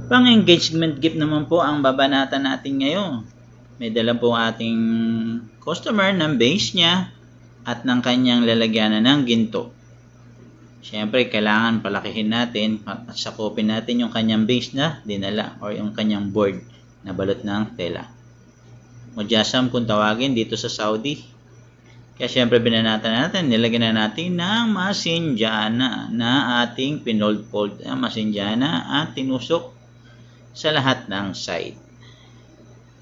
Pang-engagement gift naman po ang babanatan natin ngayon. May dala po ating customer ng base niya at ng kanyang lalagyanan ng ginto. Siyempre, kailangan palakihin natin at sakupin natin yung kanyang base na dinala or yung kanyang board na balot ng tela. Mujassam kung tawagin dito sa Saudi. Kaya siyempre binanatan natin, nilagyan na natin ng masinjana na ating pinold-fold masinjana at tinusok sa lahat ng side.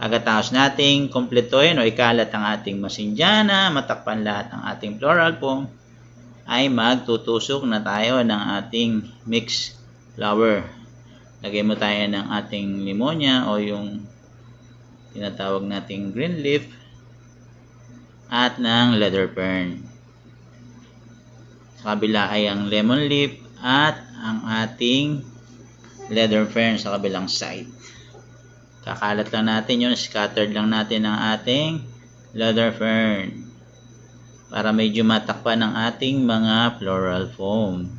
Pagkatapos nating kumpletuhin o ikalat ang ating masinjana, matakpan lahat ng ating floral foam, ay magtutusok na tayo ng ating mixed flower. Lagay mo tayo ng ating limonya o yung tinatawag nating green leaf at ng leather fern. Sa kabila ay ang lemon leaf at ang ating leather fern sa kabilang side. Kakalat lang natin yun, scattered lang natin ang ating leather fern para medyo matakpan ang ating mga floral foam.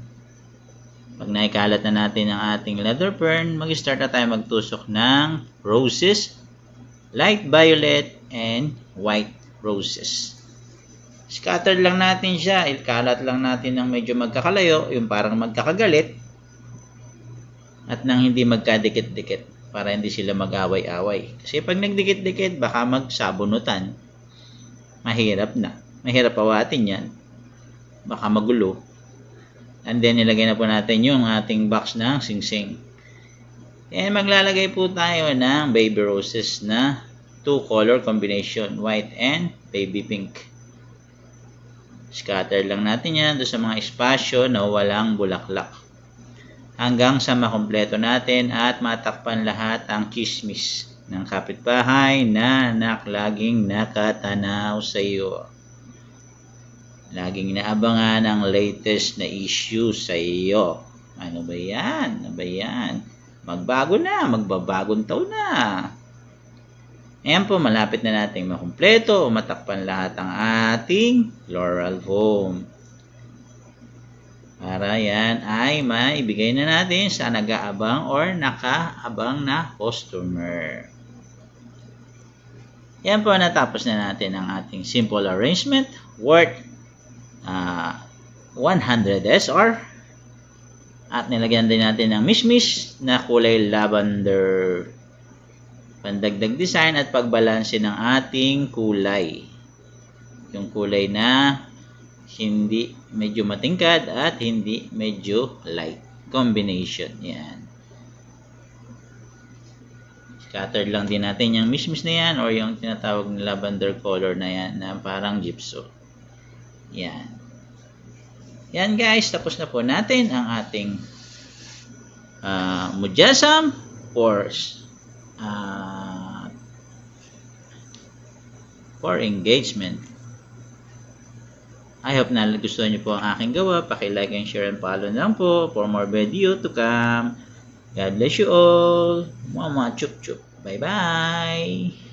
Pag naikalat na natin ang ating leather fern, mag-start na tayo magtusok ng roses, light violet and white roses. Scattered lang natin siya, ikalat lang natin ng medyo magkakalayo, yung parang magkakagalit, at nang hindi magkadikit-dikit para hindi sila mag-away-away. Kasi pag nagdikit-dikit, baka magsabunutan. Mahirap na. Mahirap awatin yan. Baka magulo. And then, nilagay na po natin yung ating box ng singsing. And maglalagay po tayo ng baby roses na 2-color combination, white and baby pink. Scatter lang natin yan doon sa mga espasyo na walang bulaklak. Hanggang sa makumpleto natin at matakpan lahat ang chismis ng kapitbahay na laging nakatanaw sa iyo. Laging naabangan ang latest na issue sa iyo. Ano ba yan? Ano ba yan? Magbago na, magbabagong taon na. Ayan po, malapit na nating makumpleto, matakpan lahat ang ating floral foam. Para yan ay maibigay na natin sa nag-aabang or nakaabang na customer. Yan po, natapos na natin ang ating simple arrangement worth 100 SR. At nilagyan din natin ng mismis na kulay lavender. Pandagdag design at pagbalanse ng ating kulay. Yung kulay na hindi medyo matingkad at hindi medyo light. Combination. Yan. Scattered lang din natin yung mismis na yan or yung tinatawag na lavender color na yan na parang gypsum. Yan. Yan guys. Tapos na po natin ang ating mujassam for engagement. I hope na gusto niyo po ang aking gawa. Paki-like and share and follow na lang po for more video to come. God bless you all. Mama chup chup. Bye bye.